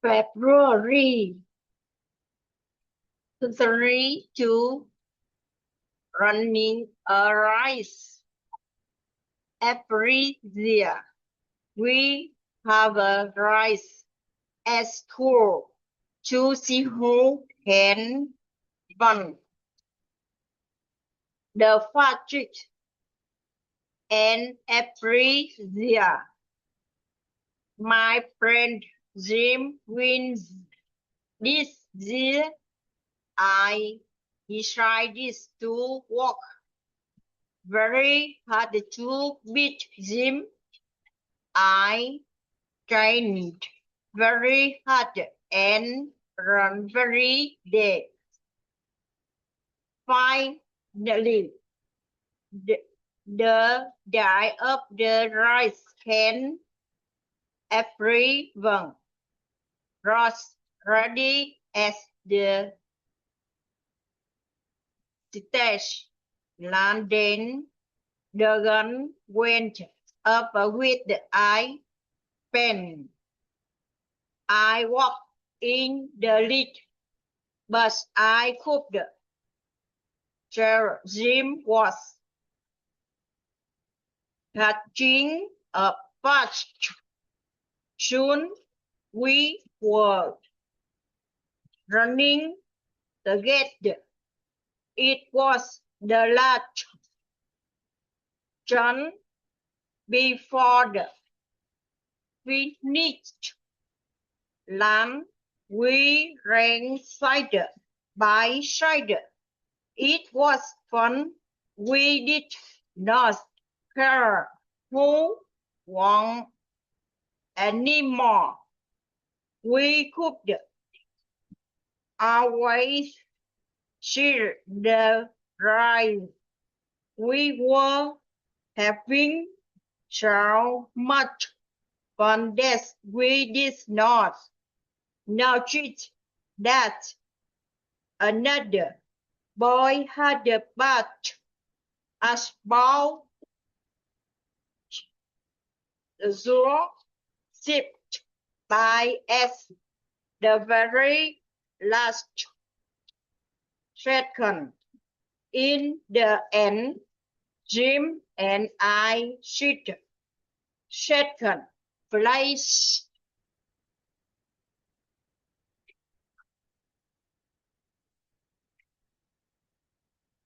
February 2 running a race. Every year we have a race at school to see who can run the fastest. And every year my friend Jim wins. This year I decided to work very hard to beat Jim. I trained very hard and run very day. Finally, the day of the race came. Everyone was ready as the stage landing. The gun went up with the eye pen. I walked in the lead, but I could. Jim was catching up fast. Soon we were running together. It was the last jump before the finish line. We ran side by side. It was fun. We did not care who won anymore. We could always cheer the race. We were having so much fun that we did not notice that another boy had a bat as ball zipped by as the very last second. In the end, Jim and I sit second place.